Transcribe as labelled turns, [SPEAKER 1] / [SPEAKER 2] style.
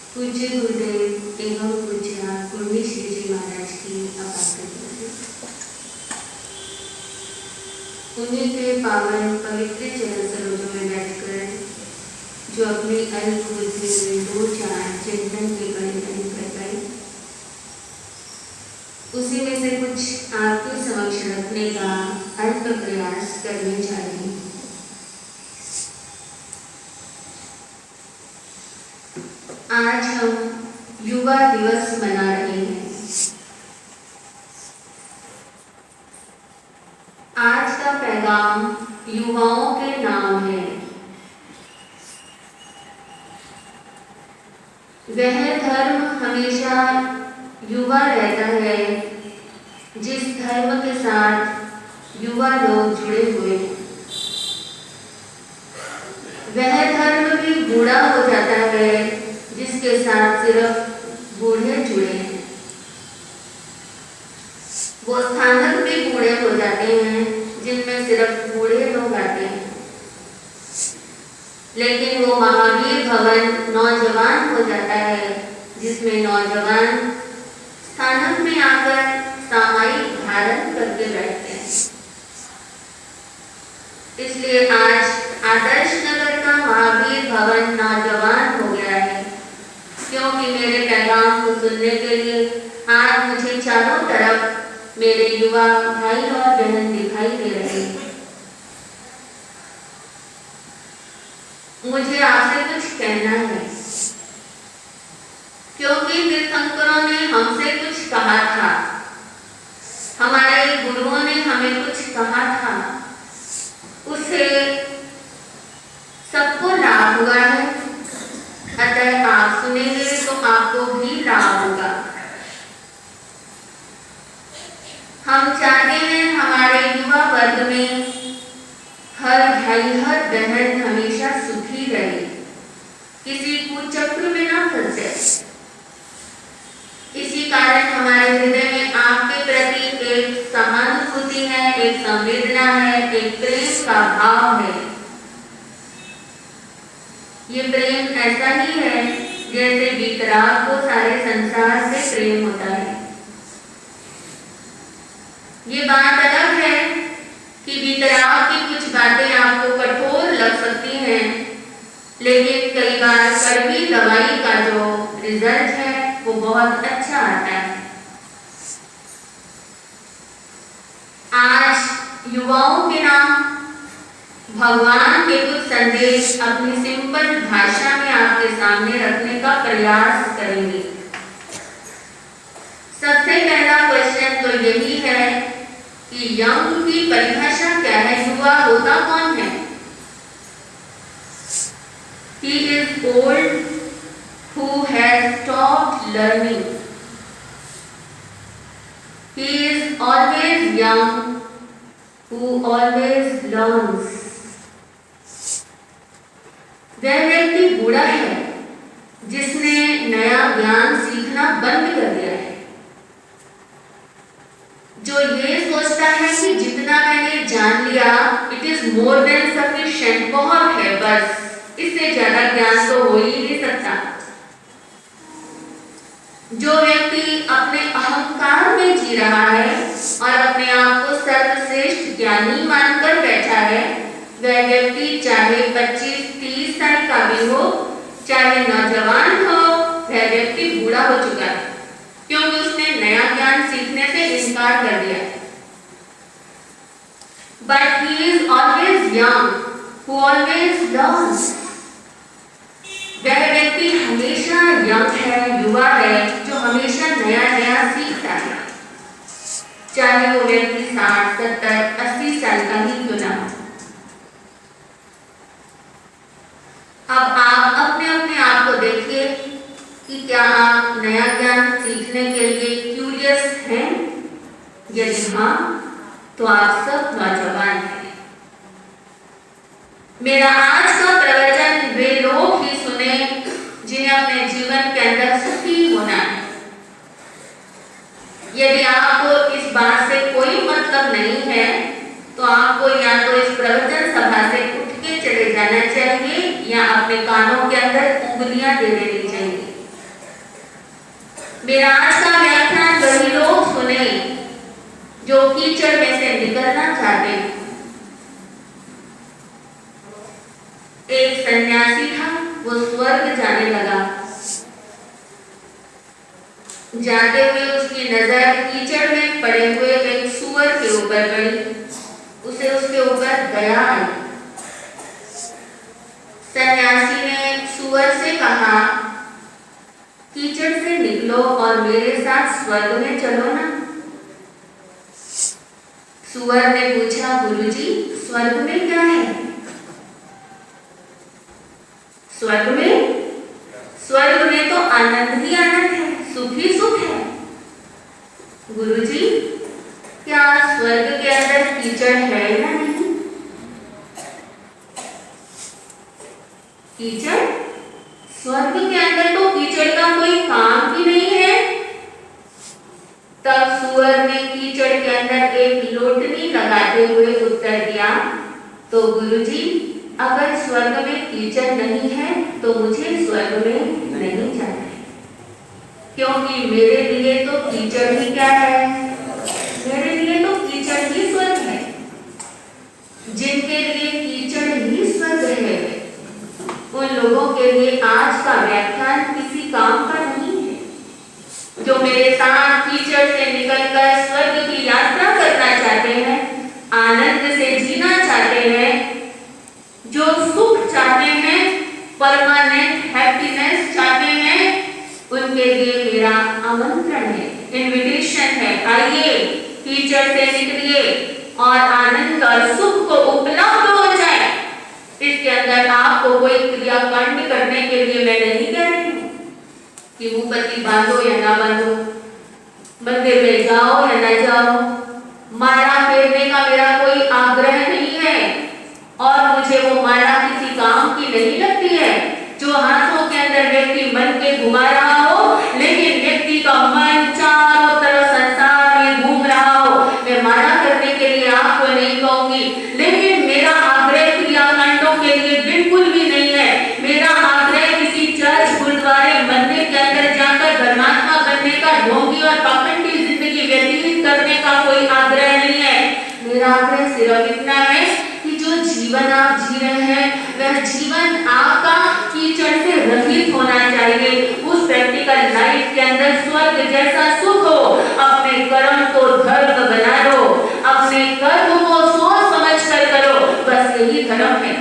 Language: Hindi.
[SPEAKER 1] पूज्य गुरुदेव एवं पूज्य पूर्णी श्री जी महाराज की अपार उन्हीं के पावन पवित्र चरण सरोजों में बैठकर जो अपनी अल्प बुद्धि में दो चार चिंतन के परिवर्तन कर गए, उसी में से कुछ आपके समक्ष रखने का अल्प प्रयास करने जा रहे हैं। आज हम युवा दिवस मना रहे हैं। आज का पैगाम युवाओं के नाम है। वह धर्म हमेशा युवा रहता है जिस धर्म के साथ युवा लोग जुड़े हुए हैं। वह धर्म भी बूढ़ा हो जाता है जिसके साथ सिर्फ बूढ़े जुड़े हैं। वो स्थानक भी बूढ़े हो जाते हैं जिनमें सिर्फ बूढ़े लोग आते हैं। लेकिन वो महावीर भवन नौजवान हो जाता है जिसमें नौजवान स्थानक में आकर सामायिक धारण करके बैठते हैं। इसलिए आज आदर्श नगर का महावीर भवन नौजवान हो गया है, क्योंकि मेरे पैगाम को सुनने के लिए आज मुझे चारों तरफ मेरे युवा भाई और बहन दिखाई दे रहे हैं। मुझे आपसे कुछ कहना है, क्योंकि तीर्थंकरों ने हमसे कुछ कहा था, हमारे गुरुओं ने हमें कुछ कहा था, उससे सबको लाभ हुआ है। अतः आप सुनेंगे तो आपको भी लाभ होगा। हम चाहते हैं हमारे युवा वर्ग में हर भाई हर बहन हमेशा सुखी रहे, किसी कुचक्र में ना फंसे। इसी कारण हमारे हृदय में आपके प्रति एक सहानुभूति है, एक संवेदना है, एक प्रेम का भाव है। ये प्रेम ऐसा ही है जैसे वितराग को सारे संसार से प्रेम होता है। ये बात अलग है कि वितराग की कुछ बातें आपको कठोर लग सकती हैं, लेकिन कई बार कड़वी दवाई का जो रिजल्ट है वो बहुत अच्छा आता है। आज युवाओं के नाम भगवान के कुछ संदेश अपनी सिंपल भाषा में आपके सामने रखने का प्रयास करेंगे। सबसे पहला क्वेश्चन तो यही है कि यंग की परिभाषा क्या है, युवा होता कौन है? He is old who has stopped learning. He is always young who always learns. वह व्यक्ति बूढ़ा है जिसने नया ज्ञान सीखना बंद कर दिया है, जो ये सोचता है कि जितना मैंने जान लिया it is more than sufficient, बहुत है, बस इससे ज्यादा ज्ञान तो हो ही नहीं सकता। जो व्यक्ति अपने अहंकार में जी रहा है और अपने आप को सर्वश्रेष्ठ ज्ञानी मानकर बैठा है, वह व्यक्ति चाहे 25-30 साल का भी हो, चाहे नौजवान हो, वह व्यक्ति बूढ़ा हो चुका है, क्योंकि उसने नया ज्ञान सीखने से इनकार कर दिया। But he is always young who always learns. वह व्यक्ति हमेशा यंग है, युवा है, जो हमेशा नया नया सीखता है, चाहे वो व्यक्ति 60, 70, 80 साल का ही क्यों ना हो। अब आप अपने अपने आप को देखिए कि क्या आप नया ज्ञान सीखने के लिए क्यूरियस हैं? यदि हाँ, तो आप सब नौजवान हैं। मेरा आज का प्रवचन वे लोग ही सुने जिन्हें अपने जीवन के अंदर सुखी होना है। यदि आपको इस बात से कोई मतलब नहीं है, तो आपको या तो इस प्रवचन सभा से उठ के चले जाना चाहिए या अपने कानों के अंदर उंगलियां दे देनी चाहिए। मेरा आज का व्याख्यान वही लोग सुने जो कीचड़ में से निकलना चाहते। एक सन्यासी था, वो स्वर्ग जाने लगा। जाते हुए उसकी नजर कीचड़ में पड़े हुए एक सूअर के ऊपर पड़ी। उसे उसके ऊपर दया आई। सन्यासी ने सूअर से कहा, कीचड़ से निकलो और मेरे साथ स्वर्ग में चलो ना। सूअर ने पूछा, गुरुजी स्वर्ग में क्या है? स्वर्ग में तो आनंद ही आनंद है, सुख ही सुख है। गुरुजी क्या स्वर्ग के अंदर कीचड़ है या नहीं? कीचड़? स्वर्ग के अंदर तो कीचड़ का कोई काम ही नहीं है। तब सूअर ने कीचड़ के अंदर एक लोटनी लगाते हुए उत्तर दिया, तो गुरुजी अगर स्वर्ग में कीचड़ नहीं है तो मुझे स्वर्ग में नहीं जाना है, क्योंकि मेरे लिए तो कीचड़ ही क्या है? मेरे लिए तो कीचड़ ही स्वर्ग है। जिनके लिए कीचड़ ही स्वर्ग है, उन लोगों के लिए आज का व्याख्यान किसी काम का नहीं है। जो मेरे साथ कीचड़ से निकलकर स्वर्ग की यात्रा करना चाहते हैं, आनंद से जीना चाहते हैं, जो सुख चाहते हैं, परमानेंट हैप्पीनेस चाहते हैं, उनके लिए मेरा आमंत्रण है, इनविटेशन है। आइए कीचड़ से निकलिए और आनंद और सुख को उपलब्ध हो जाए। इसके अंदर आपको कोई क्रियाकांड करने के लिए मैं नहीं कह रही हूँ कि मुंहपत्ती बांधो या ना बांधो, मंदिर में जाओ या ना जाओ। माला फेरने का मेरा कोई आग्रह नहीं है और मुझे वो माला किसी काम की नहीं लगती है। जो हाथों के अंदर व्यक्ति मन के घुमा रहा हो, लेकिन व्यक्ति का मन चारों तरफ संसार में घूम रहा हो, मैं माला करने के लिए आपको नहीं कहूंगी, लेकिन मेरा आग्रह क्रियाकांडों के लिए बिल्कुल भी नहीं है। मेरा आग्रह किसी चर्च, गुरुद्वारे, मंदिर के अंदर जाकर धर्मात्मा बनने का, ढोंगी और पाखंडी जिंदगी व्यतीत करने का कोई आग्रह नहीं है। मेरा आग्रह सिर्फ इतना है कि जो जीवन आप जी रहे हैं, वह जीवन आपका कीचड़ से रहित होना चाहिए। उस प्रैक्टिकल लाइफ के अंदर स्वर्ग जैसा सुख हो। अपने कर्म को धर्म बना लो, अपने कर्म को सोच समझ कर करो, बस यही धर्म है।